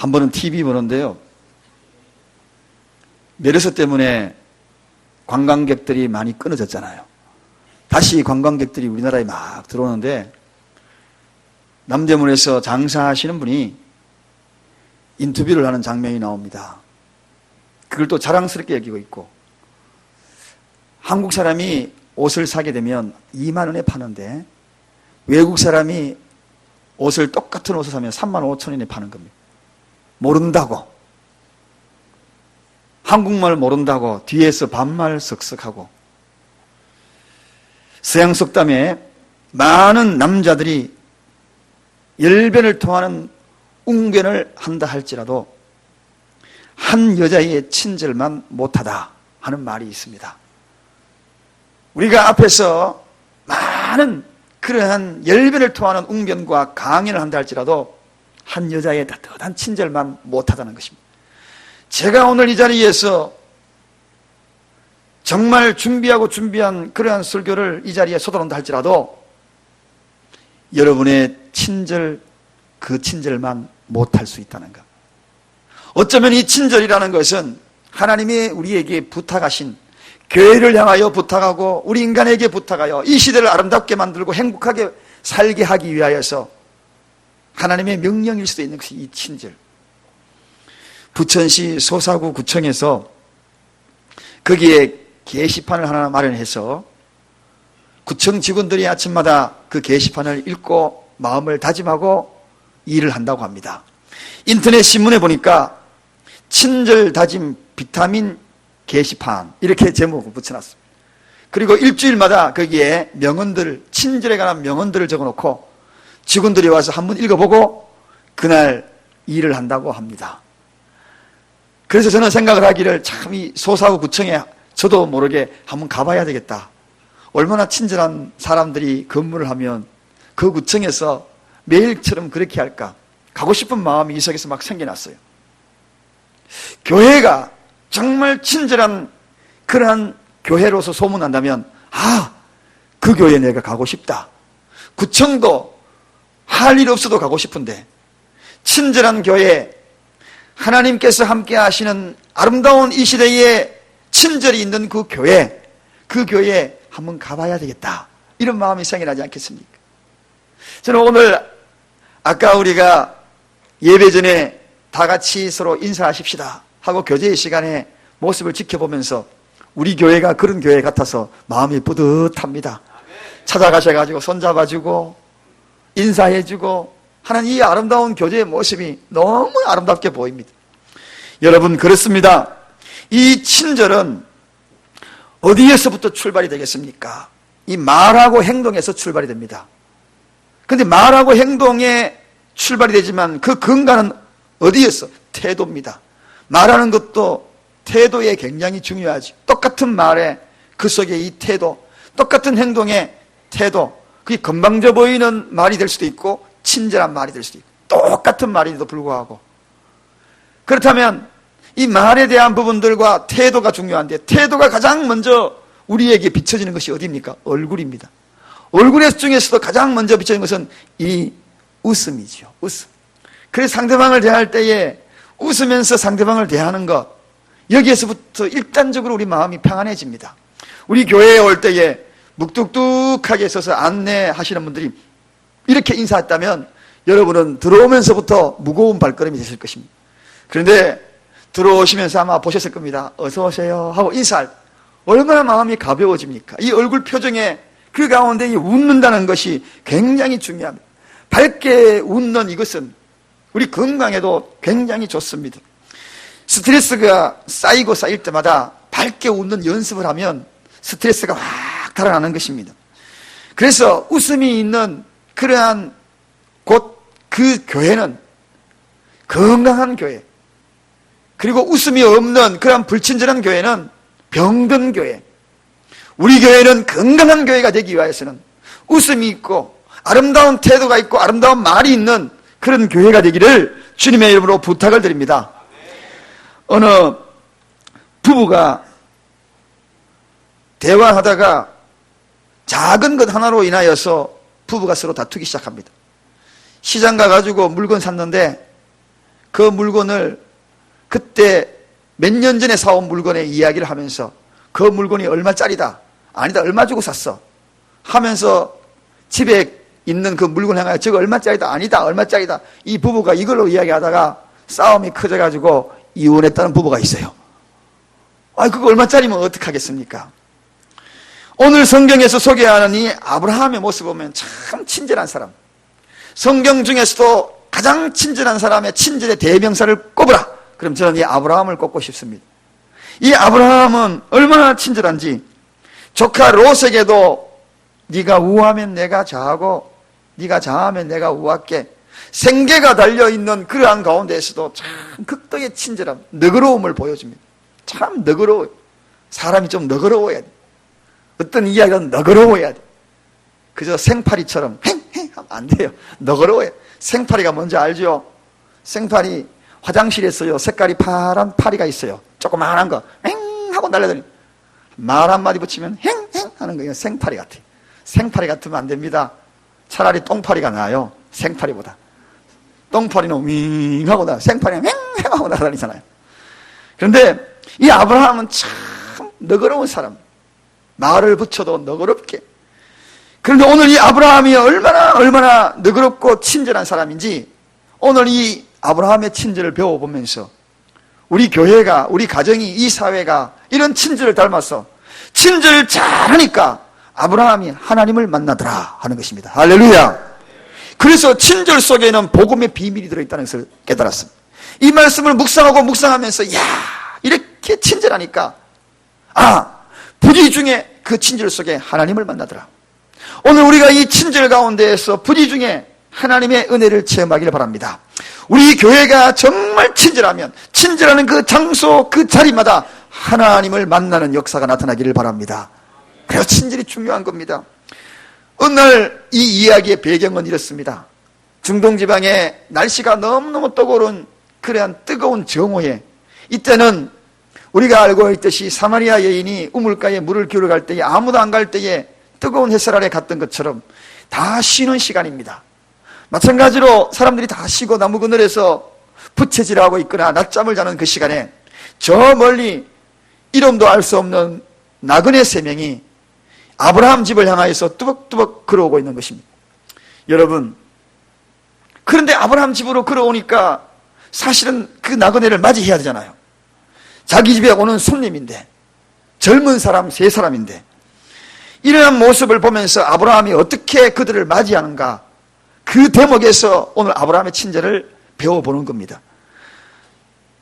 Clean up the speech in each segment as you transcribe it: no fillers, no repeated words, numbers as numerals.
한 번은 TV 보는데요, 메르스 때문에 관광객들이 많이 끊어졌잖아요. 다시 관광객들이 우리나라에 막 들어오는데 남대문에서 장사하시는 분이 인터뷰를 하는 장면이 나옵니다. 그걸 또 자랑스럽게 여기고 있고, 한국 사람이 옷을 사게 되면 2만 원에 파는데 외국 사람이 옷을 똑같은 옷을 사면 3만 5천 원에 파는 겁니다. 모른다고, 한국말 모른다고 뒤에서 반말 석석하고, 서양 속담에 많은 남자들이 열변을 토하는 웅변을 한다 할지라도 한 여자의 친절만 못하다 하는 말이 있습니다. 우리가 앞에서 많은 그러한 열변을 토하는 웅변과 강연을 한다 할지라도 한 여자의 따뜻한 친절만 못하다는 것입니다. 제가 오늘 이 자리에서 정말 준비한 그러한 설교를 이 자리에 쏟아놓는다 할지라도 여러분의 친절, 그 친절만 못할 수 있다는 것. 어쩌면 이 친절이라는 것은 하나님이 우리에게 부탁하신, 교회를 향하여 부탁하고 우리 인간에게 부탁하여 이 시대를 아름답게 만들고 행복하게 살게 하기 위하여서 하나님의 명령일 수도 있는 것이 이 친절. 부천시 소사구 구청에서 거기에 게시판을 하나 마련해서 구청 직원들이 아침마다 그 게시판을 읽고 마음을 다짐하고 일을 한다고 합니다. 인터넷 신문에 보니까 친절 다짐 비타민 게시판 이렇게 제목을 붙여놨습니다. 그리고 일주일마다 거기에 명언들, 친절에 관한 명언들을 적어놓고 직원들이 와서 한번 읽어보고 그날 일을 한다고 합니다. 그래서 저는 생각을 하기를, 참 이 소사구 구청에 저도 모르게 한번 가봐야 되겠다. 얼마나 친절한 사람들이 근무를 하면 그 구청에서 매일처럼 그렇게 할까, 가고 싶은 마음이 이 속에서 막 생겨났어요. 교회가 정말 친절한 그러한 교회로서 소문난다면, 그 교회에 내가 가고 싶다. 구청도 할 일 없어도 가고 싶은데, 친절한 교회, 하나님께서 함께 하시는 아름다운 이 시대에 친절이 있는 그 교회에 한번 가봐야 되겠다, 이런 마음이 생겨나지 않겠습니까? 저는 오늘 아까 우리가 예배 전에 다 같이 서로 인사하십시다 하고 교제의 시간에 모습을 지켜보면서 우리 교회가 그런 교회 같아서 마음이 뿌듯합니다. 찾아가셔가지고 손잡아주고 인사해주고 하는 이 아름다운 교제의 모습이 너무 아름답게 보입니다. 여러분, 그렇습니다. 이 친절은 어디에서부터 출발이 되겠습니까? 이 말하고 행동에서 출발이 됩니다. 그런데 말하고 행동에 출발이 되지만 그 근간은 어디에서? 태도입니다. 말하는 것도 태도에 굉장히 중요하지. 똑같은 말에 그 속에 이 태도, 똑같은 행동에 태도, 그게 건방져 보이는 말이 될 수도 있고 친절한 말이 될 수도 있고, 똑같은 말인데도 불구하고. 그렇다면 이 말에 대한 부분들과 태도가 중요한데, 태도가 가장 먼저 우리에게 비춰지는 것이 어디입니까? 얼굴입니다. 얼굴 중에서도 가장 먼저 비춰지는 것은 이 웃음이죠. 웃음. 그래서 상대방을 대할 때에 웃으면서 상대방을 대하는 것, 여기에서부터 일단적으로 우리 마음이 평안해집니다. 우리 교회에 올 때에 묵뚝뚝하게 서서 안내하시는 분들이 이렇게 인사했다면 여러분은 들어오면서부터 무거운 발걸음이 되실 것입니다. 그런데 들어오시면서 아마 보셨을 겁니다. 어서 오세요 하고 인사할 때 얼마나 마음이 가벼워집니까? 이 얼굴 표정에 그 가운데 웃는다는 것이 굉장히 중요합니다. 밝게 웃는 이것은 우리 건강에도 굉장히 좋습니다. 스트레스가 쌓이고 쌓일 때마다 밝게 웃는 연습을 하면 스트레스가 확 달아나는 것입니다. 그래서 웃음이 있는 그러한 곳, 그 교회는 건강한 교회, 그리고 웃음이 없는 그런 불친절한 교회는 병든 교회. 우리 교회는 건강한 교회가 되기 위해서는 웃음이 있고 아름다운 태도가 있고 아름다운 말이 있는 그런 교회가 되기를 주님의 이름으로 부탁을 드립니다. 어느 부부가 대화하다가 작은 것 하나로 인하여서 부부가 서로 다투기 시작합니다. 시장 가가지고 물건 샀는데 그 물건을 그때 몇 년 전에 사온 물건의 이야기를 하면서 그 물건이 얼마짜리다, 아니다, 얼마 주고 샀어 하면서 집에 있는 그 물건 향하여 저거 얼마짜리다, 아니다, 얼마짜리다, 이 부부가 이걸로 이야기하다가 싸움이 커져가지고 이혼했다는 부부가 있어요. 그거 얼마짜리면 어떡하겠습니까? 오늘 성경에서 소개하는 이 아브라함의 모습을 보면 참 친절한 사람, 성경 중에서도 가장 친절한 사람의 친절의 대명사를 꼽으라, 그럼 저는 이 아브라함을 꼽고 싶습니다. 이 아브라함은 얼마나 친절한지, 조카 롯에게도 네가 우하면 내가 좌하고 네가 좌하면 내가 우할게, 생계가 달려있는 그러한 가운데에서도 참 극도의 친절함, 너그러움을 보여줍니다. 참 너그러워요. 사람이 좀 너그러워야 돼. 어떤 이야기는 너그러워야 돼. 그저 생파리처럼 행행 하면 안 돼요. 너그러워야 돼. 생파리가 뭔지 알죠? 생파리 화장실에서요, 색깔이 파란 파리가 있어요. 조그마한 거 행 하고 날려다니, 말 한마디 붙이면 행행 하는 거예요. 생파리 같아요. 생파리 같으면 안 됩니다. 차라리 똥파리가 나아요, 생파리보다. 똥파리는 윙 하고 생파리는 횡 하고 날아다니잖아요. 그런데 이 아브라함은 참 너그러운 사람, 말을 붙여도 너그럽게. 그런데 오늘 이 아브라함이 얼마나 너그럽고 친절한 사람인지, 오늘 이 아브라함의 친절을 배워보면서 우리 교회가, 우리 가정이, 이 사회가 이런 친절을 닮아서 친절을 잘하니까 아브라함이 하나님을 만나더라 하는 것입니다. 할렐루야. 그래서 친절 속에는 복음의 비밀이 들어있다는 것을 깨달았습니다. 이 말씀을 묵상하면서 이렇게 친절하니까 부지 중에 그 친절 속에 하나님을 만나더라. 오늘 우리가 이 친절 가운데에서 부지 중에 하나님의 은혜를 체험하기를 바랍니다. 우리 교회가 정말 친절하면 친절하는 그 장소, 그 자리마다 하나님을 만나는 역사가 나타나기를 바랍니다. 그래서 친절이 중요한 겁니다. 어느 날 이 이야기의 배경은 이렇습니다. 중동 지방에 날씨가 너무너무 뜨거운 그러한 뜨거운 정오에, 이때는 우리가 알고 있듯이 사마리아 여인이 우물가에 물을 기울여 갈 때에, 아무도 안 갈 때에 뜨거운 햇살 아래 갔던 것처럼 다 쉬는 시간입니다. 마찬가지로 사람들이 다 쉬고 나무 그늘에서 부채질하고 있거나 낮잠을 자는 그 시간에 저 멀리 이름도 알 수 없는 나그네 3명이 아브라함 집을 향하여서 뚜벅뚜벅 걸어오고 있는 것입니다. 여러분, 그런데 아브라함 집으로 걸어오니까 사실은 그 나그네를 맞이해야 되잖아요. 자기 집에 오는 손님인데, 젊은 사람 3사람인데, 이러한 모습을 보면서 아브라함이 어떻게 그들을 맞이하는가, 그 대목에서 오늘 아브라함의 친절을 배워보는 겁니다.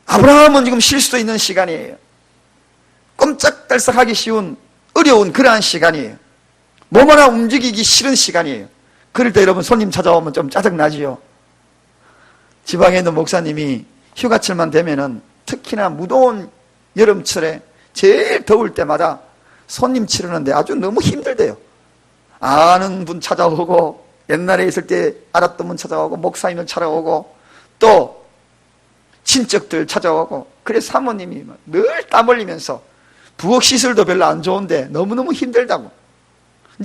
아브라함은 지금 쉴 수도 있는 시간이에요. 꼼짝달싹하기 쉬운 어려운 그러한 시간이에요. 몸 하나 움직이기 싫은 시간이에요. 그럴 때 여러분, 손님 찾아오면 좀 짜증나지요. 지방에 있는 목사님이 휴가철만 되면은 특히나 무더운 여름철에 제일 더울 때마다 손님 치르는데 아주 너무 힘들대요. 아는 분 찾아오고, 옛날에 있을 때 알았던 분 찾아오고, 목사님을 찾아오고, 또 친척들 찾아오고, 그래서 사모님이 늘 땀 흘리면서 부엌 시설도 별로 안 좋은데 너무너무 힘들다고,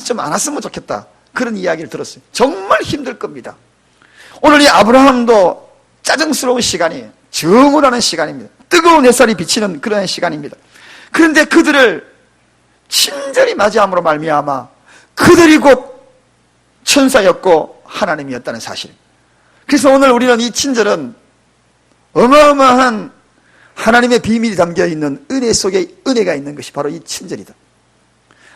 좀 안 왔으면 좋겠다, 그런 이야기를 들었어요. 정말 힘들 겁니다. 오늘 이 아브라함도 짜증스러운 시간이에요. 정오라는 시간입니다. 뜨거운 햇살이 비치는 그런 시간입니다. 그런데 그들을 친절히 맞이함으로 말미암아 그들이 곧 천사였고 하나님이었다는 사실. 그래서 오늘 우리는 이 친절은 어마어마한 하나님의 비밀이 담겨있는 은혜 속에 은혜가 있는 것이 바로 이 친절이다.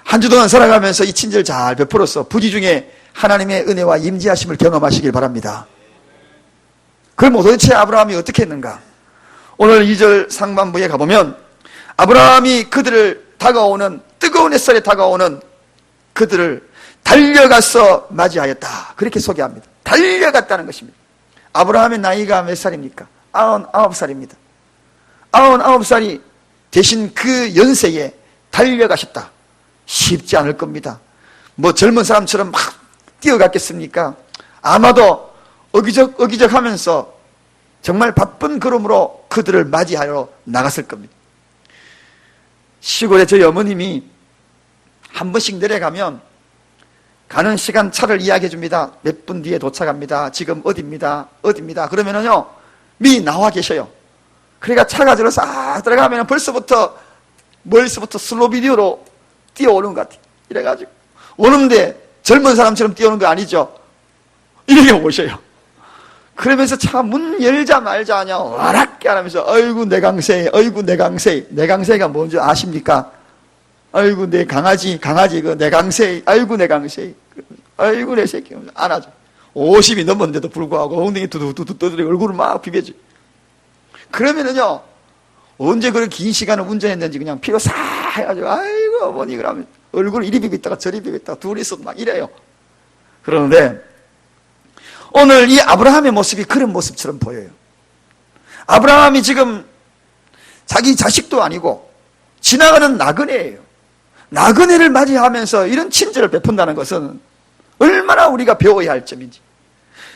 한 주 동안 살아가면서 이 친절 잘 베풀어서 부지 중에 하나님의 은혜와 임재하심을 경험하시길 바랍니다. 그럼 도대체 아브라함이 어떻게 했는가? 오늘 2절 상반부에 가보면 아브라함이 그들을 다가오는, 뜨거운 햇살에 다가오는 그들을 달려가서 맞이하였다, 그렇게 소개합니다. 달려갔다는 것입니다. 아브라함의 나이가 몇 살입니까? 99살입니다. 99살이 되신 그 연세에 달려가셨다. 쉽지 않을 겁니다. 뭐 젊은 사람처럼 막 뛰어갔겠습니까? 아마도 어기적 하면서 정말 바쁜 걸음으로 그들을 맞이하러 나갔을 겁니다. 시골에 저희 어머님이 한 번씩 내려가면 가는 시간 차를 이야기해 줍니다. 몇 분 뒤에 도착합니다. 지금 어디입니다. 그러면은요, 나와 계셔요. 그러니까 차가 저로 싹 들어가면 벌써부터 멀리서부터 슬로 비디오로 뛰어오는 것 같아요. 이래가지고 오는데 젊은 사람처럼 뛰어오는 거 아니죠? 이렇게 오셔요. 그러면서 차 문 열자마자 하냐 와락게 하면서 아이고 내 강세, 아이고 내 강세. 내 강세가 뭔지 아십니까? 아이고 내 강아지 그 내 강세, 아이고 내 강세, 아이고 내 새끼 안아줘. 50이 넘었는데도 불구하고 엉덩이 두두두두 떠들이고 얼굴을 막 비벼줘. 그러면은요 언제 그렇게 긴 시간을 운전했는지 그냥 피로 싹 해가지고 아이고 어머니 그러면 얼굴 이리 비비다가 저리 비비다가 둘이서 막 이래요. 그러는데 오늘 이 아브라함의 모습이 그런 모습처럼 보여요. 아브라함이 지금 자기 자식도 아니고 지나가는 나그네예요. 나그네를 맞이하면서 이런 친절을 베푼다는 것은 얼마나 우리가 배워야 할 점인지.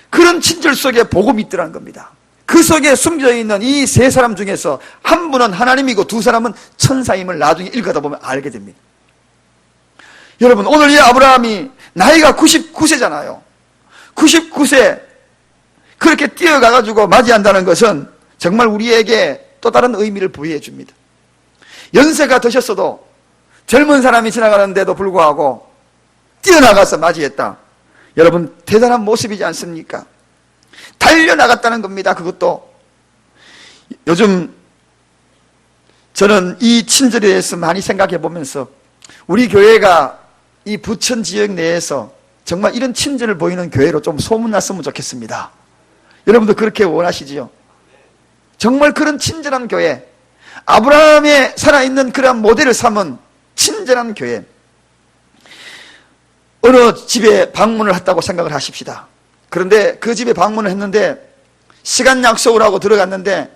그런 친절 속에 복음이 있더라는 겁니다. 그 속에 숨겨져 있는 이 세 사람 중에서 한 분은 하나님이고 두 사람은 천사임을 나중에 읽어다 보면 알게 됩니다. 여러분 오늘 이 아브라함이 나이가 99세잖아요. 99세 그렇게 뛰어가가지고 맞이한다는 것은 정말 우리에게 또 다른 의미를 부여해 줍니다. 연세가 드셨어도 젊은 사람이 지나가는데도 불구하고 뛰어나가서 맞이했다. 여러분 대단한 모습이지 않습니까? 달려나갔다는 겁니다. 그것도 요즘 저는 이 친절에 대해서 많이 생각해 보면서 우리 교회가 이 부천 지역 내에서 정말 이런 친절을 보이는 교회로 좀 소문났으면 좋겠습니다. 여러분도 그렇게 원하시지요? 정말 그런 친절한 교회, 아브라함의 살아있는 그런 모델을 삼은 친절한 교회. 어느 집에 방문을 했다고 생각을 하십시다. 그런데 그 집에 방문을 했는데 시간 약속을 하고 들어갔는데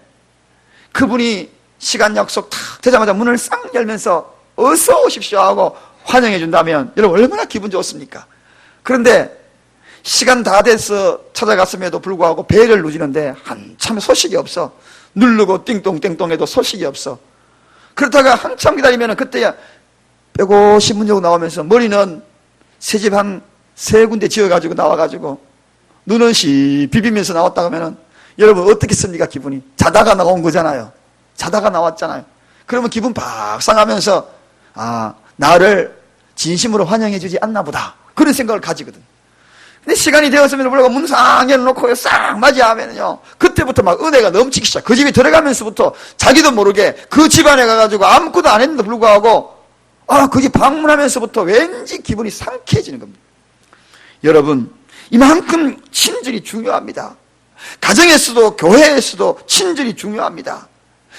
그분이 시간 약속 탁 되자마자 문을 싹 열면서 어서 오십시오 하고 환영해 준다면 여러분 얼마나 기분 좋습니까? 그런데 시간 다 돼서 찾아갔음에도 불구하고 배를 누지는데 한참 소식이 없어. 누르고 띵똥띵똥 해도 소식이 없어. 그러다가 한참 기다리면 그때야 빼고시 문 열고 나오면서 머리는 새집 한 3군데 지어가지고 나와가지고 눈은 시 비비면서 나왔다 하면은 여러분 어떻겠습니까? 기분이 자다가 나온 거잖아요. 자다가 나왔잖아요. 그러면 기분 박상하면서 아 나를 진심으로 환영해 주지 않나 보다 그런 생각을 가지거든. 근데 시간이 되었음에도 불구하고 문 싹 열어놓고 싹 맞이하면요 그때부터 막 은혜가 넘치기 시작. 그 집에 들어가면서부터 자기도 모르게 그 집안에 가가지고 아무것도 안 했는데도 불구하고 거기 방문하면서부터 왠지 기분이 상쾌해지는 겁니다. 여러분 이만큼 친절이 중요합니다. 가정에서도 교회에서도 친절이 중요합니다.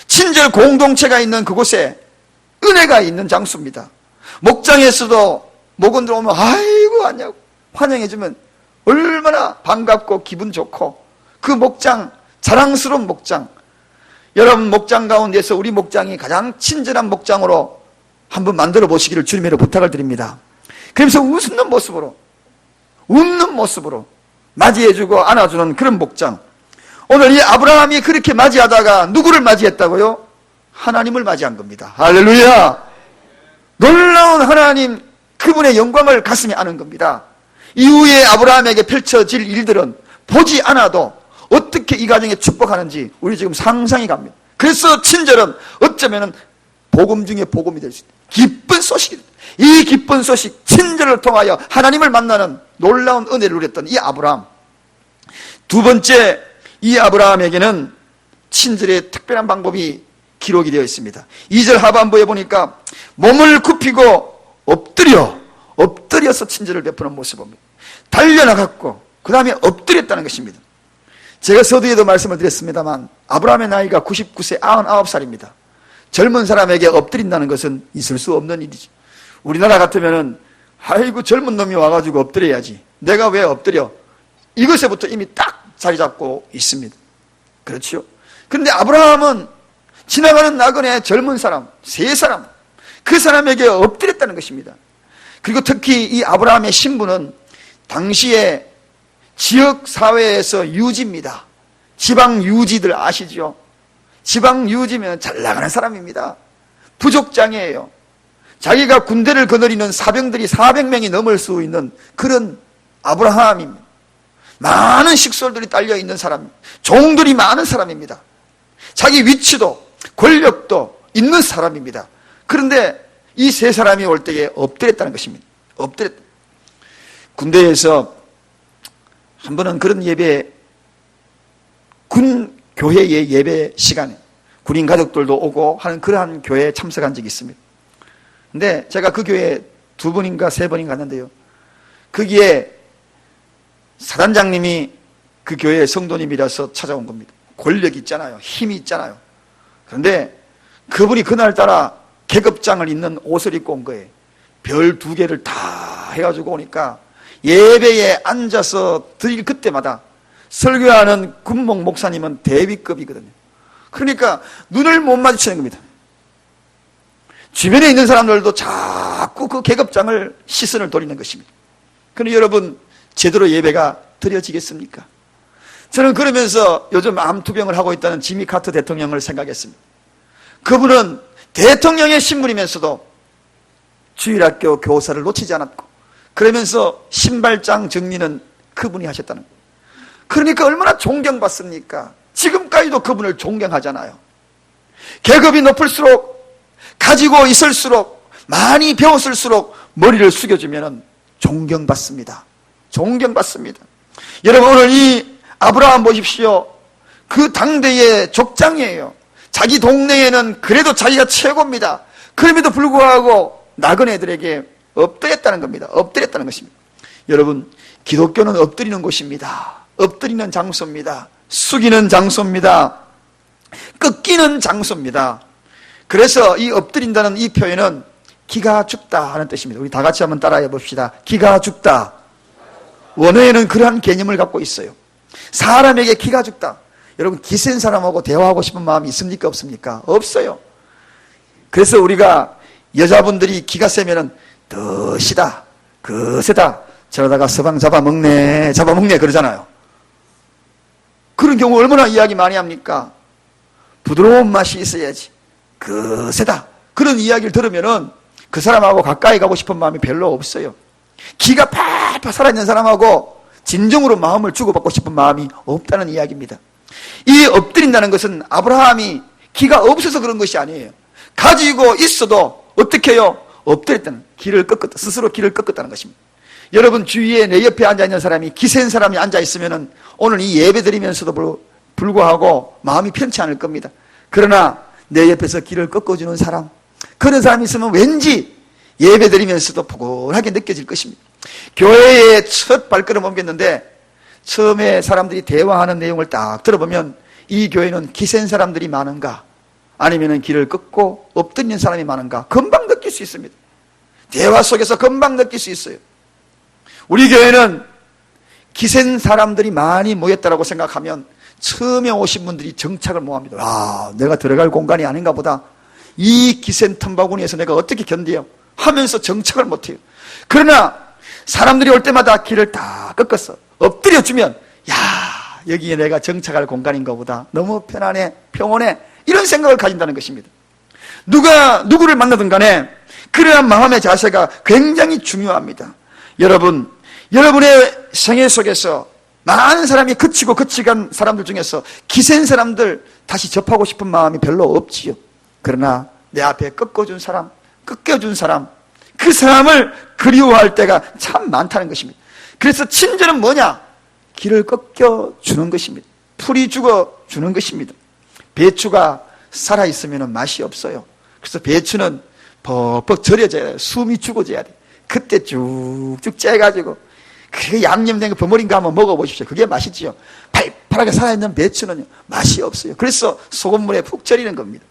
친절 공동체가 있는 그곳에 은혜가 있는 장소입니다. 목장에서도 목원들 오면 아이고 왔냐고 환영해주면 얼마나 반갑고 기분 좋고 그 목장 자랑스러운 목장 여러분 목장 가운데서 우리 목장이 가장 친절한 목장으로 한번 만들어 보시기를 주님으로 부탁을 드립니다. 그러면서 웃는 모습으로 맞이해주고 안아주는 그런 목장. 오늘 이 아브라함이 그렇게 맞이하다가 누구를 맞이했다고요? 하나님을 맞이한 겁니다. 할렐루야. 놀라운 하나님 그분의 영광을 가슴에 안은 겁니다. 이후에 아브라함에게 펼쳐질 일들은 보지 않아도 어떻게 이 가정에 축복하는지 우리 지금 상상이 갑니다. 그래서 친절은 어쩌면 복음 중에 복음이 될 수 있다. 기쁜 소식이다. 이 기쁜 소식 친절을 통하여 하나님을 만나는 놀라운 은혜를 누렸던 이 아브라함. 두 번째 이 아브라함에게는 친절의 특별한 방법이 기록이 되어 있습니다. 2절 하반부에 보니까 몸을 굽히고 엎드려서 친절을 베푸는 모습을 봅니다. 달려나갔고 그 다음에 엎드렸다는 것입니다. 제가 서두에도 말씀을 드렸습니다만 아브라함의 나이가 99세 99살입니다. 젊은 사람에게 엎드린다는 것은 있을 수 없는 일이죠. 우리나라 같으면은 아이고 젊은 놈이 와가지고 엎드려야지. 내가 왜 엎드려? 이것에부터 이미 딱 자리 잡고 있습니다. 그렇죠? 그런데 아브라함은 지나가는 나그네 젊은 사람, 세 사람, 그 사람에게 엎드렸다는 것입니다. 그리고 특히 이 아브라함의 신분은 당시에 지역사회에서 유지입니다. 지방 유지들 아시죠? 지방 유지면 잘 나가는 사람입니다. 부족장이에요. 자기가 군대를 거느리는 사병들이 400명이 넘을 수 있는 그런 아브라함입니다. 많은 식솔들이 딸려있는 사람, 종들이 많은 사람입니다. 자기 위치도 권력도 있는 사람입니다. 그런데 이 세 사람이 올 때에 엎드렸다는 것입니다. 엎드렸다. 군대에서 한 번은 그런 예배, 군 교회의 예배 시간에 군인 가족들도 오고 하는 그러한 교회에 참석한 적이 있습니다. 근데 제가 그 교회에 2번인가 3번인가 갔는데요, 거기에 사단장님이 그 교회의 성도님이라서 찾아온 겁니다. 권력이 있잖아요. 힘이 있잖아요. 그런데 그분이 그날따라 계급장을 입는 옷을 입고 온 거예요. 별 2개를 다 해가지고 오니까 예배에 앉아서 드릴 그때마다 설교하는 군목 목사님은 대위급이거든요. 그러니까 눈을 못 마주치는 겁니다. 주변에 있는 사람들도 자꾸 그 계급장을 시선을 돌리는 것입니다. 그런데 여러분, 제대로 예배가 드려지겠습니까? 저는 그러면서 요즘 암투병을 하고 있다는 지미 카터 대통령을 생각했습니다. 그분은 대통령의 신분이면서도 주일학교 교사를 놓치지 않았고, 그러면서 신발장 정리는 그분이 하셨다는 거예요. 그러니까 얼마나 존경받습니까? 지금까지도 그분을 존경하잖아요. 계급이 높을수록, 가지고 있을수록, 많이 배웠을수록 머리를 숙여주면 존경받습니다. 존경받습니다. 여러분, 오늘 이 아브라함 보십시오. 그 당대의 족장이에요. 자기 동네에는 그래도 자기가 최고입니다. 그럼에도 불구하고 나그네들에게 엎드렸다는 겁니다. 엎드렸다는 것입니다. 여러분, 기독교는 엎드리는 곳입니다. 엎드리는 장소입니다. 숙이는 장소입니다. 꺾이는 장소입니다. 그래서 이 엎드린다는 이 표현은 기가 죽다 하는 뜻입니다. 우리 다 같이 한번 따라해 봅시다. 기가 죽다. 원어에는 그러한 개념을 갖고 있어요. 사람에게 기가 죽다. 여러분, 기 센 사람하고 대화하고 싶은 마음이 있습니까? 없습니까? 없어요. 그래서 우리가 여자분들이 기가 세면은 더시다, 거세다, 저러다가 서방 잡아먹네 그러잖아요. 그런 경우 얼마나 이야기 많이 합니까? 부드러운 맛이 있어야지, 거세다, 그런 이야기를 들으면은 그 사람하고 가까이 가고 싶은 마음이 별로 없어요. 기가 팔팔 살아있는 사람하고 진정으로 마음을 주고받고 싶은 마음이 없다는 이야기입니다. 이 엎드린다는 것은 아브라함이 기가 없어서 그런 것이 아니에요. 가지고 있어도 어떻게 해요? 엎드렸다는, 길을 꺾었다, 스스로 길을 꺾었다는 것입니다. 여러분, 주위에 내 옆에 앉아있는 사람이, 기센 사람이 앉아있으면 오늘 이 예배 드리면서도 불구하고 마음이 편치 않을 겁니다. 그러나 내 옆에서 길을 꺾어주는 사람, 그런 사람이 있으면 왠지 예배 드리면서도 포근하게 느껴질 것입니다. 교회에 첫 발걸음 옮겼는데 처음에 사람들이 대화하는 내용을 딱 들어보면 이 교회는 기센 사람들이 많은가, 아니면 길을 꺾고 엎드리는 사람이 많은가 금방 느낄 수 있습니다. 대화 속에서 금방 느낄 수 있어요. 우리 교회는 기센 사람들이 많이 모였다고 생각하면 처음에 오신 분들이 정착을 못합니다. 아, 내가 들어갈 공간이 아닌가 보다, 이 기센 틈바구니에서 내가 어떻게 견뎌요 하면서 정착을 못해요. 그러나 사람들이 올 때마다 길을 다 꺾었어 엎드려주면, 야, 여기에 내가 정착할 공간인가 보다, 너무 편안해, 평온해, 이런 생각을 가진다는 것입니다. 누가 누구를 만나든 간에 그러한 마음의 자세가 굉장히 중요합니다. 여러분, 여러분의 생애 속에서 많은 사람이 그치고 간 사람들 중에서 기센 사람들 다시 접하고 싶은 마음이 별로 없지요. 그러나 내 앞에 꺾어준 사람, 꺾여준 사람, 그 사람을 그리워할 때가 참 많다는 것입니다. 그래서 친절은 뭐냐? 길을 꺾여주는 것입니다. 풀이 죽어주는 것입니다. 배추가 살아있으면 맛이 없어요. 그래서 배추는 벅벅 절여져야 돼요. 숨이 죽어져야 돼요. 그때 쭉쭉 째가지고 그 양념된 거 버무린 거 한번 먹어보십시오. 그게 맛이지요. 팔팔하게 살아있는 배추는요, 맛이 없어요. 그래서 소금물에 푹 절이는 겁니다.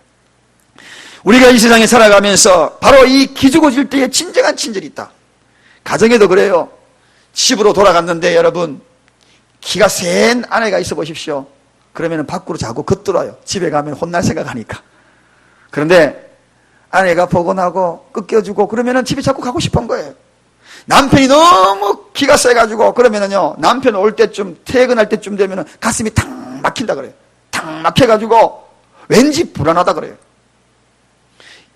우리가 이 세상에 살아가면서 바로 이 기죽어질 때에 진정한 친절이 있다. 가정에도 그래요. 집으로 돌아갔는데 여러분, 기가 센 아내가 있어 보십시오. 그러면 밖으로 자꾸 겉돌아요. 집에 가면 혼날 생각하니까. 그런데 아내가 포근하고 꺾여주고 그러면 집에 자꾸 가고 싶은 거예요. 남편이 너무 기가 세가지고 그러면은요, 남편 올 때쯤, 퇴근할 때쯤 되면은 가슴이 탁 막힌다 그래요. 탁 막혀가지고 왠지 불안하다 그래요.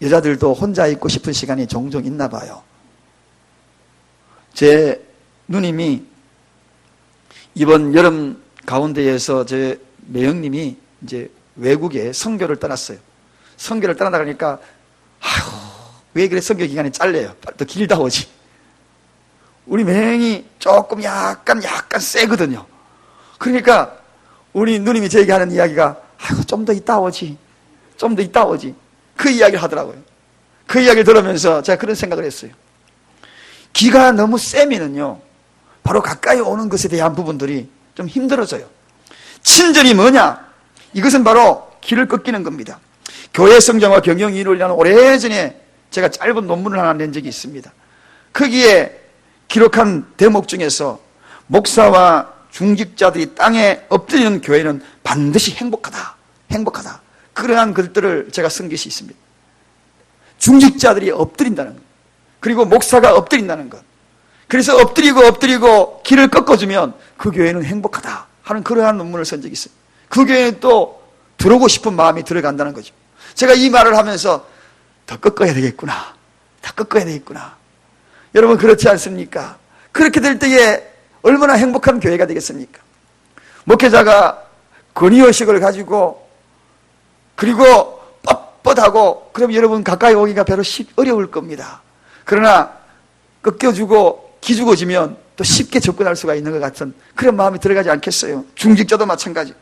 여자들도 혼자 있고 싶은 시간이 종종 있나 봐요. 제 누님이 이번 여름 가운데에서 제 매형님이 이제 외국에 선교를 떠났어요. 선교를 떠나다가니까 아휴, 왜 그래 선교 기간이 짧래요. 더 길다 오지. 우리 매형이 조금 약간 세거든요. 그러니까 우리 누님이 저에게 하는 이야기가 아이고 좀 더 있다 오지. 좀 더 있다 오지. 그 이야기를 하더라고요. 그 이야기를 들으면서 제가 그런 생각을 했어요. 기가 너무 세면은요, 바로 가까이 오는 것에 대한 부분들이 좀 힘들어져요. 친절이 뭐냐? 이것은 바로 길을 꺾이는 겁니다. 교회 성장과 경영 이론이라는 오래전에 제가 짧은 논문을 하나 낸 적이 있습니다. 거기에 기록한 대목 중에서 목사와 중직자들이 땅에 엎드리는 교회는 반드시 행복하다. 행복하다. 그러한 글들을 제가 쓴 것이 있습니다. 중직자들이 엎드린다는 것, 그리고 목사가 엎드린다는 것. 그래서 엎드리고 길을 꺾어주면 그 교회는 행복하다 하는 그러한 논문을 쓴 적이 있어요. 그 교회는 또 들어오고 싶은 마음이 들어간다는 거죠. 제가 이 말을 하면서 더 꺾어야 되겠구나. 더 꺾어야 되겠구나. 여러분 그렇지 않습니까? 그렇게 될 때에 얼마나 행복한 교회가 되겠습니까? 목회자가 권위의식을 가지고 그리고 뻣뻣하고 그럼 여러분 가까이 오기가 별로 어려울 겁니다. 그러나 꺾여주고 기죽어지면 또 쉽게 접근할 수가 있는 것 같은 그런 마음이 들어가지 않겠어요? 중직자도 마찬가지.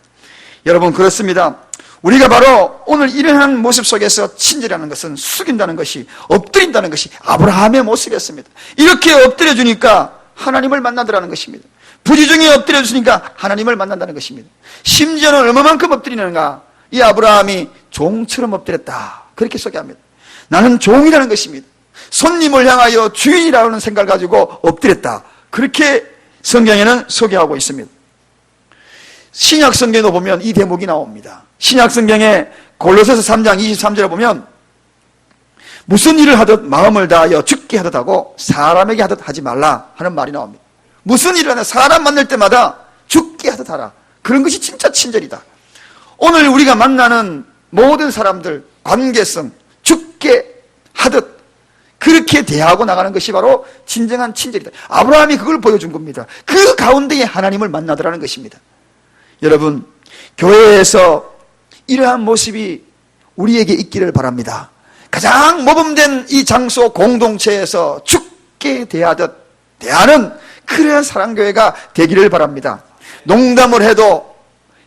여러분 그렇습니다. 우리가 바로 오늘 이러한 모습 속에서 친절하는 것은 숙인다는 것이, 엎드린다는 것이 아브라함의 모습이었습니다. 이렇게 엎드려주니까 하나님을 만나더라는 것입니다. 부지중에 엎드려주니까 하나님을 만난다는 것입니다. 심지어는 얼마만큼 엎드리는가? 이 아브라함이 종처럼 엎드렸다. 그렇게 소개합니다. 나는 종이라는 것입니다. 손님을 향하여 주인이라는 생각을 가지고 엎드렸다. 그렇게 성경에는 소개하고 있습니다. 신약 성경에도 보면 이 대목이 나옵니다. 신약 성경에 골로새서 3장 23절에 보면 무슨 일을 하듯 마음을 다하여 죽게 하듯 하고 사람에게 하듯 하지 말라 하는 말이 나옵니다. 무슨 일을 하나 사람 만날 때마다 죽게 하듯 하라. 그런 것이 진짜 친절이다. 오늘 우리가 만나는 모든 사람들 관계성 죽게 하듯 그렇게 대하고 나가는 것이 바로 진정한 친절이다. 아브라함이 그걸 보여준 겁니다. 그 가운데에 하나님을 만나더라는 것입니다. 여러분 교회에서 이러한 모습이 우리에게 있기를 바랍니다. 가장 모범된 이 장소 공동체에서 죽게 대하듯 대하는 그러한 사랑교회가 되기를 바랍니다. 농담을 해도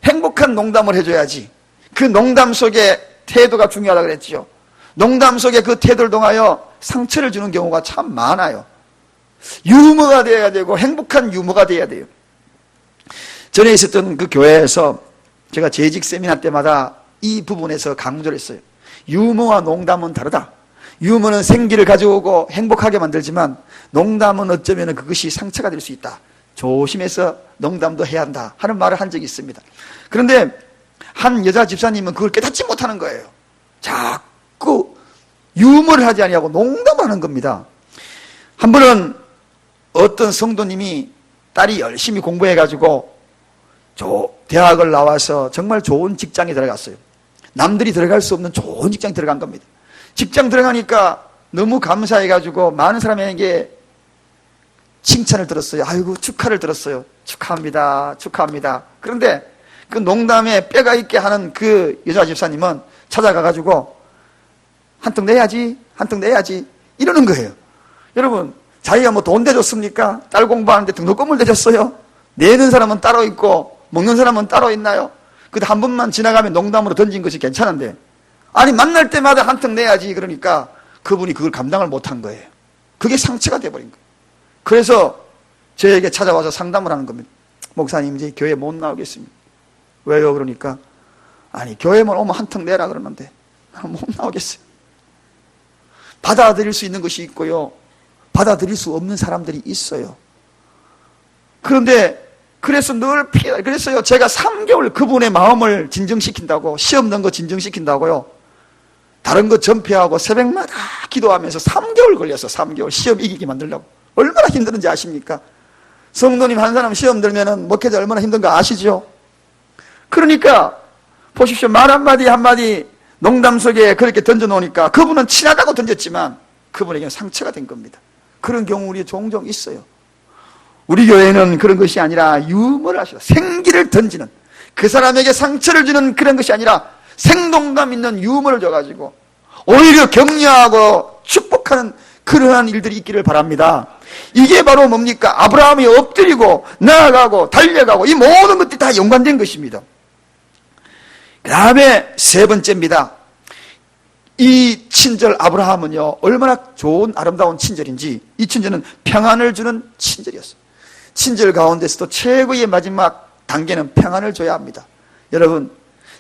행복한 농담을 해줘야지. 그 농담 속에 태도가 중요하다고 그랬죠. 농담 속에 그 태도를 통하여 상처를 주는 경우가 참 많아요. 유머가 되어야 되고 행복한 유머가 되어야 돼요. 전에 있었던 그 교회에서 제가 재직 세미나 때마다 이 부분에서 강조를 했어요. 유머와 농담은 다르다. 유머는 생기를 가져오고 행복하게 만들지만 농담은 어쩌면 그것이 상처가 될 수 있다. 조심해서 농담도 해야 한다 하는 말을 한 적이 있습니다. 그런데 한 여자 집사님은 그걸 깨닫지 못하는 거예요. 자꾸 유머를 하지 아니하고 농담을 하는 겁니다. 한 번은 어떤 성도님이 딸이 열심히 공부해가지고 대학을 나와서 정말 좋은 직장에 들어갔어요. 남들이 들어갈 수 없는 좋은 직장에 들어간 겁니다. 직장 들어가니까 너무 감사해가지고 많은 사람에게 칭찬을 들었어요. 아이고 축하를 들었어요. 축하합니다. 축하합니다. 그런데 그 농담에 뼈가 있게 하는 그 여자 집사님은 찾아가가지고 한턱 내야지 한턱 내야지 이러는 거예요. 여러분 자기가 뭐 돈 대줬습니까? 딸 공부하는데 등록금을 대줬어요? 내는 사람은 따로 있고 먹는 사람은 따로 있나요? 근데 한 번만 지나가면 농담으로 던진 것이 괜찮은데 아니 만날 때마다 한턱 내야지 그러니까 그분이 그걸 감당을 못한 거예요. 그게 상처가 돼버린 거예요. 그래서 저에게 찾아와서 상담을 하는 겁니다. 목사님 이제 교회 못 나오겠습니다. 왜요? 그러니까 아니 교회만 오면 한턱 내라 그러는데 못 나오겠어요. 받아들일 수 있는 것이 있고요, 받아들일 수 없는 사람들이 있어요. 그런데 그래서 늘 그랬어요. 제가 3개월 그분의 마음을 진정시킨다고, 시험 넣은 거 진정시킨다고요, 다른 거 전폐하고 새벽마다 기도하면서 3개월 걸렸어. 3개월 시험 이기게 만들려고. 얼마나 힘든지 아십니까? 성도님 한 사람 시험 들면은 목회자 얼마나 힘든 거 아시죠? 그러니까 보십시오. 말 한마디 한마디 농담 속에 그렇게 던져놓으니까 그분은 친하다고 던졌지만 그분에게는 상처가 된 겁니다. 그런 경우 우리 종종 있어요. 우리 교회는 그런 것이 아니라 유머를 하셔. 생기를 던지는, 그 사람에게 상처를 주는 그런 것이 아니라 생동감 있는 유머를 줘가지고 오히려 격려하고 축복하는 그러한 일들이 있기를 바랍니다. 이게 바로 뭡니까? 아브라함이 엎드리고 나아가고 달려가고 이 모든 것들이 다 연관된 것입니다. 그 다음에 세 번째입니다. 이 친절 아브라함은요, 얼마나 좋은 아름다운 친절인지, 이 친절은 평안을 주는 친절이었어요. 친절 가운데서도 최고의 마지막 단계는 평안을 줘야 합니다. 여러분,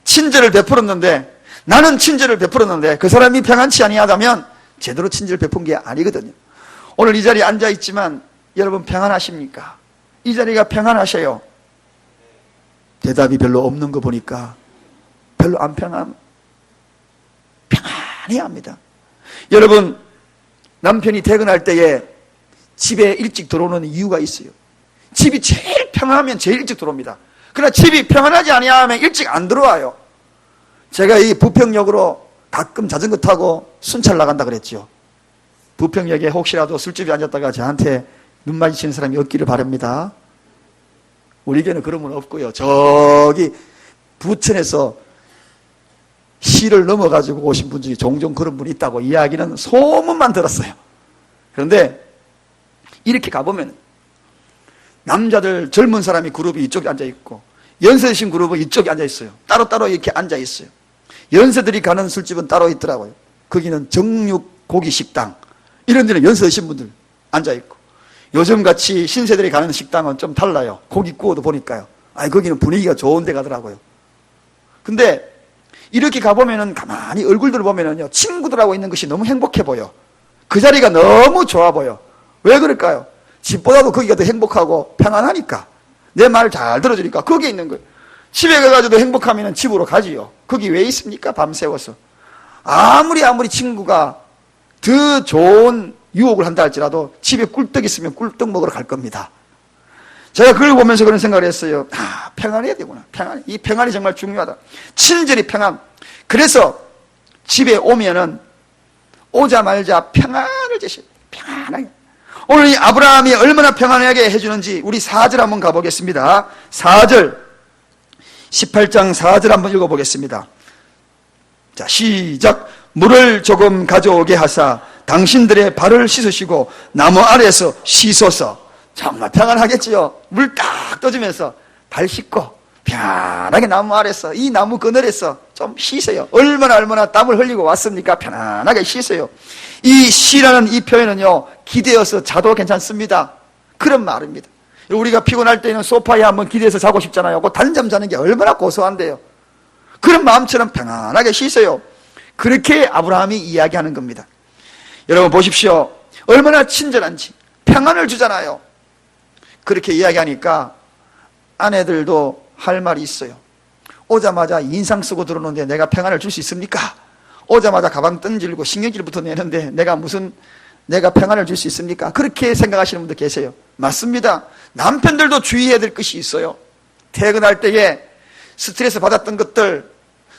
친절을 베풀었는데, 나는 친절을 베풀었는데 그 사람이 평안치 아니하다면 제대로 친절 베푼 게 아니거든요. 오늘 이 자리에 앉아 있지만 여러분 평안하십니까? 이 자리가 평안하셔요? 대답이 별로 없는 거 보니까 별로 안 평안해야 합니다. 여러분, 남편이 퇴근할 때에 집에 일찍 들어오는 이유가 있어요. 집이 제일 평안하면 제일 일찍 들어옵니다. 그러나 집이 평안하지 아니하면 일찍 안 들어와요. 제가 이 부평역으로 가끔 자전거 타고 순찰 나간다 그랬죠. 부평역에 혹시라도 술집에 앉았다가 저한테 눈 마주치는 사람이 없기를 바랍니다. 우리 교회는 그런 분 없고요. 저기 부천에서 시를 넘어가지고 오신 분 중에 종종 그런 분이 있다고 이야기는 소문만 들었어요. 그런데 이렇게 가보면 남자들 젊은 사람이 그룹이 이쪽에 앉아있고 연세 드신 그룹은 이쪽에 앉아있어요. 따로따로 이렇게 앉아있어요. 연세들이 가는 술집은 따로 있더라고요. 거기는 정육고기 식당, 이런 데는 연세 드신 분들 앉아있고, 요즘같이 신세들이 가는 식당은 좀 달라요. 고기 구워도 보니까요. 거기는 분위기가 좋은 데 가더라고요. 근데 이렇게 가보면은 가만히 얼굴들을 보면은요, 친구들하고 있는 것이 너무 행복해 보여. 그 자리가 너무 좋아 보여. 왜 그럴까요? 집보다도 거기가 더 행복하고 평안하니까, 내 말 잘 들어주니까 거기에 있는 거예요. 집에 가가지고 행복하면 집으로 가지요. 거기 왜 있습니까? 밤새워서. 아무리 친구가 더 좋은 유혹을 한다 할지라도 집에 꿀떡 있으면 꿀떡 먹으러 갈 겁니다. 제가 그걸 보면서 그런 생각을 했어요. 평안해야 되구나. 이 평안이 정말 중요하다. 친절이 평안. 그래서 집에 오면은 오자마자 평안을 제시해요. 평안하게. 오늘 이 아브라함이 얼마나 평안하게 해주는지 우리 4절 한번 가보겠습니다. 4절, 18장 4절 한번 읽어보겠습니다. 자, 시작. 물을 조금 가져오게 하사 당신들의 발을 씻으시고 나무 아래에서 씻어서. 정말 평안하겠지요. 물 딱 떠주면서 발 씻고 편안하게 나무 아래서, 이 나무 그늘에서 좀 쉬세요. 얼마나 땀을 흘리고 왔습니까? 편안하게 쉬세요. 이 쉬라는 이 표현은요, 기대어서 자도 괜찮습니다. 그런 말입니다. 우리가 피곤할 때는 소파에 한번 기대서 자고 싶잖아요. 그 단잠 자는 게 얼마나 고소한데요. 그런 마음처럼 평안하게 쉬세요. 그렇게 아브라함이 이야기하는 겁니다. 여러분 보십시오. 얼마나 친절한지. 평안을 주잖아요. 그렇게 이야기하니까 아내들도 할 말이 있어요. 오자마자 인상 쓰고 들어오는데 내가 평안을 줄 수 있습니까? 오자마자 가방 던질고 신경질부터 내는데 내가 평안을 줄 수 있습니까? 그렇게 생각하시는 분도 계세요. 맞습니다. 남편들도 주의해야 될 것이 있어요. 퇴근할 때에 스트레스 받았던 것들,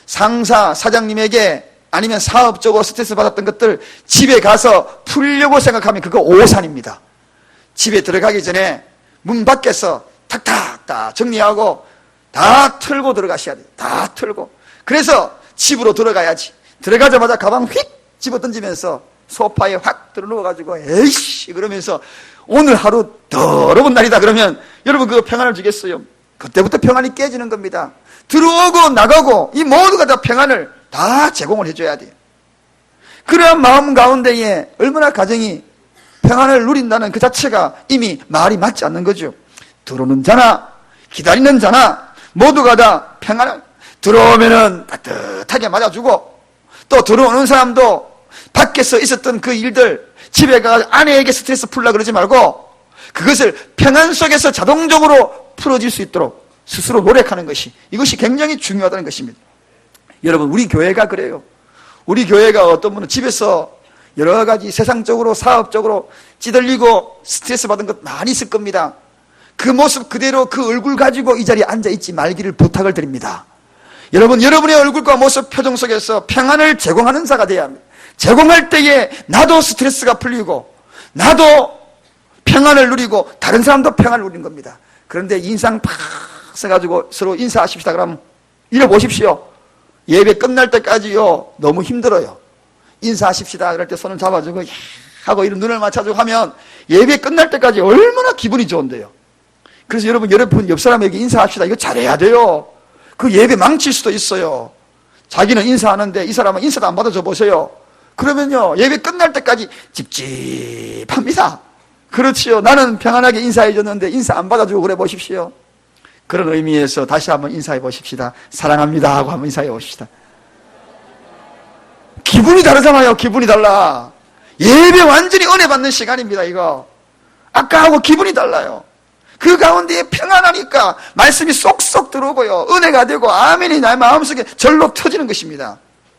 상사, 사장님에게 아니면 사업적으로 스트레스 받았던 것들 집에 가서 풀려고 생각하면 그거 오산입니다. 집에 들어가기 전에 문 밖에서 탁탁 정리하고 다 틀고 들어가셔야 돼요. 다 틀고. 그래서 집으로 들어가야지. 들어가자마자 가방 휙 집어 던지면서 소파에 확 들어 누워가지고 에이씨 그러면서 오늘 하루 더러운 날이다 그러면 여러분 그거 평안을 주겠어요? 그때부터 평안이 깨지는 겁니다. 들어오고 나가고 이 모두가 다 평안을 다 제공을 해줘야 돼요. 그러한 마음 가운데에 얼마나 가정이 평안을 누린다는 그 자체가 이미 말이 맞지 않는 거죠. 들어오는 자나 기다리는 자나 모두가 다 평안을, 들어오면은 따뜻하게 맞아주고, 또 들어오는 사람도 밖에서 있었던 그 일들 집에 가서 아내에게 스트레스 풀라 그러지 말고 그것을 평안 속에서 자동적으로 풀어질 수 있도록 스스로 노력하는 것이, 이것이 굉장히 중요하다는 것입니다. 여러분 우리 교회가 그래요. 우리 교회가 어떤 분은 집에서 여러 가지 세상적으로 사업적으로 찌들리고 스트레스 받은 것 많이 있을 겁니다. 그 모습 그대로 그 얼굴 가지고 이 자리에 앉아있지 말기를 부탁을 드립니다. 여러분, 여러분의 얼굴과 모습 표정 속에서 평안을 제공하는 자가 되어야 합니다. 제공할 때에 나도 스트레스가 풀리고 나도 평안을 누리고 다른 사람도 평안을 누리는 겁니다. 그런데 인상 팍 써가지고 서로 인사하십시다 그러면 이래보십시오. 예배 끝날 때까지요 너무 힘들어요. 인사하십시다 그럴 때 손을 잡아주고 하고 이런 눈을 맞춰주고 하면 예배 끝날 때까지 얼마나 기분이 좋은데요. 그래서 여러분 옆 사람에게 인사합시다. 이거 잘해야 돼요. 그 예배 망칠 수도 있어요. 자기는 인사하는데 이 사람은 인사도 안 받아줘 보세요. 그러면요 예배 끝날 때까지 찝찝합니다. 그렇지요. 나는 평안하게 인사해 줬는데 인사 안 받아주고 그래 보십시오. 그런 의미에서 다시 한번 인사해 보십시다. 사랑합니다 하고 한번 인사해 보십시다. 기분이 다르잖아요. 기분이 달라. 예배 완전히 은혜 받는 시간입니다. 이거 아까하고 기분이 달라요. 그 가운데 평안하니까 말씀이 쏙쏙 들어오고요 은혜가 되고 아멘이 나의 마음속에 절로 터지는 것입니다.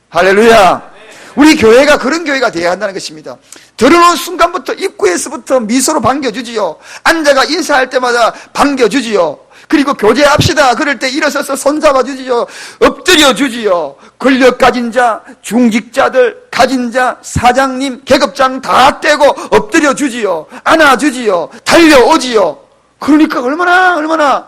할렐루야. 우리 교회가 그런 교회가 되어야 한다는 것입니다. 들어오는 순간부터 입구에서부터 미소로 반겨주지요. 앉아가 인사할 때마다 반겨주지요. 그리고 교제합시다 그럴 때 일어서서 손잡아주지요. 엎드려주지요. 권력 가진 자, 중직자들, 가진 자, 사장님, 계급장 다 떼고 엎드려주지요. 안아주지요. 달려오지요. 그러니까 얼마나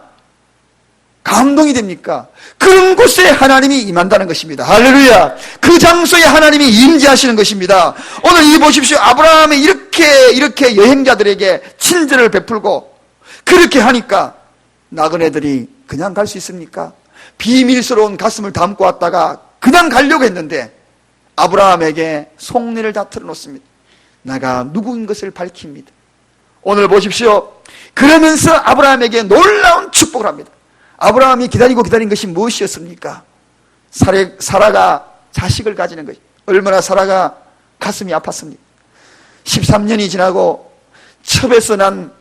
감동이 됩니까? 그런 곳에 하나님이 임한다는 것입니다. 할렐루야. 그 장소에 하나님이 임재하시는 것입니다. 오늘 이 보십시오. 아브라함이 이렇게 여행자들에게 친절을 베풀고 그렇게 하니까 나그네들이 그냥 갈 수 있습니까? 비밀스러운 가슴을 담고 왔다가 그냥 가려고 했는데 아브라함에게 속내를 다 털어놓습니다. 내가 누구인 것을 밝힙니다. 오늘 보십시오. 그러면서 아브라함에게 놀라운 축복을 합니다. 아브라함이 기다린 것이 무엇이었습니까? 사라가 자식을 가지는 것. 얼마나 사라가 가슴이 아팠습니까? 13년이 지나고 첩에서 난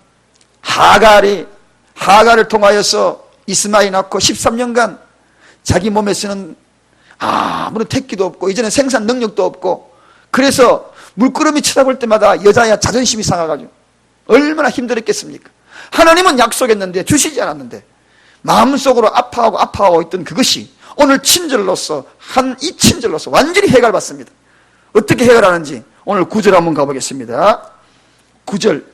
하갈을 통하여서 이스마엘 낳고 13년간 자기 몸에서는 아무런 택기도 없고 이제는 생산 능력도 없고 그래서 물끄러미 쳐다볼 때마다 여자야 자존심이 상해가지고 얼마나 힘들었겠습니까? 하나님은 약속했는데 주시지 않았는데 마음속으로 아파하고 있던 그것이 오늘 친절로서 이 친절로서 완전히 해결받습니다. 어떻게 해결하는지 오늘 9절 한번 가보겠습니다. 9절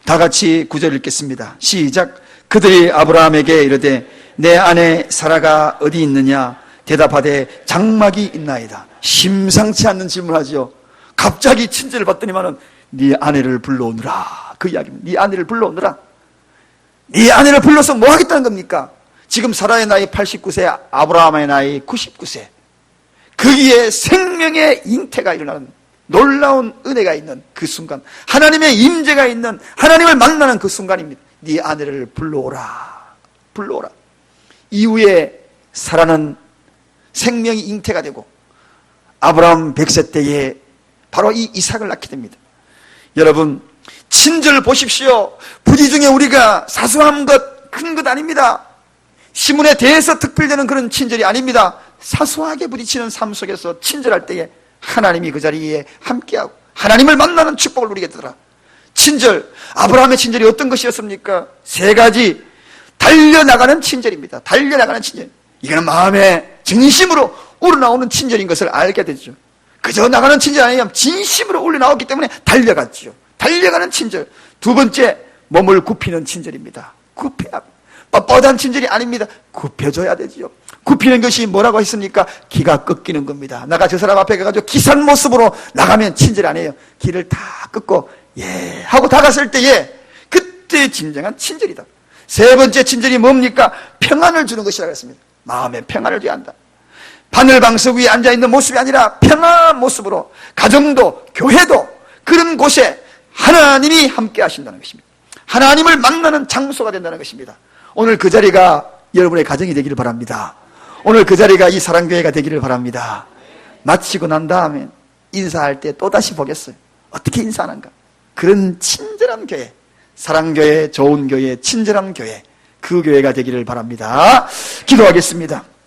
다 같이 9절 읽겠습니다. 시작. 그들이 아브라함에게 이르되 내 아내 사라가 어디 있느냐 대답하되 장막이 있나이다. 심상치 않는 질문하죠. 갑자기 친절을 받더니만은 네 아내를 불러오느라 그 이야기입니다. 네 아내를 불러오느라. 네 아내를 불러서 뭐 하겠다는 겁니까? 지금 사라의 나이 89세 아브라함의 나이 99세 거기에 생명의 잉태가 일어나는 놀라운 은혜가 있는 그 순간 하나님의 임재가 있는 하나님을 만나는 그 순간입니다. 네 아내를 불러오라. 이후에 사라는 생명이 잉태가 되고 아브라함 100세 때에 바로 이 이삭을 낳게 됩니다. 여러분 친절 보십시오. 부지 중에 우리가 사소한 것, 큰 것 아닙니다. 시문에 대해서 특별되는 그런 친절이 아닙니다. 사소하게 부딪히는 삶 속에서 친절할 때에 하나님이 그 자리에 함께하고 하나님을 만나는 축복을 누리게 되더라. 친절, 아브라함의 친절이 어떤 것이었습니까? 3가지. 달려나가는 친절입니다. 달려나가는 친절. 이거는 마음에 진심으로 우러나오는 친절인 것을 알게 되죠. 그저 나가는 친절 아니면 진심으로 우러나왔기 때문에 달려갔죠. 달려가는 친절. 2번째, 몸을 굽히는 친절입니다. 굽혀야 뻣뻣한 친절이 아닙니다. 굽혀줘야 되지요. 굽히는 것이 뭐라고 했습니까? 기가 꺾이는 겁니다. 나가 저 사람 앞에 가가지고 기산 모습으로 나가면 친절 아니에요. 길을 다 꺾고 예 하고 다갔을 때에 그때 진정한 친절이다. 3번째 친절이 뭡니까? 평안을 주는 것이라고 했습니다. 마음의 평안을 줘야 한다. 바늘방석 위에 앉아있는 모습이 아니라 평안한 모습으로 가정도 교회도 그런 곳에 하나님이 함께 하신다는 것입니다. 하나님을 만나는 장소가 된다는 것입니다. 오늘 그 자리가 여러분의 가정이 되기를 바랍니다. 오늘 그 자리가 이 사랑교회가 되기를 바랍니다. 마치고 난 다음에 인사할 때 또다시 보겠어요. 어떻게 인사하는가? 그런 친절한 교회, 사랑교회, 좋은 교회, 친절한 교회, 그 교회가 되기를 바랍니다. 기도하겠습니다.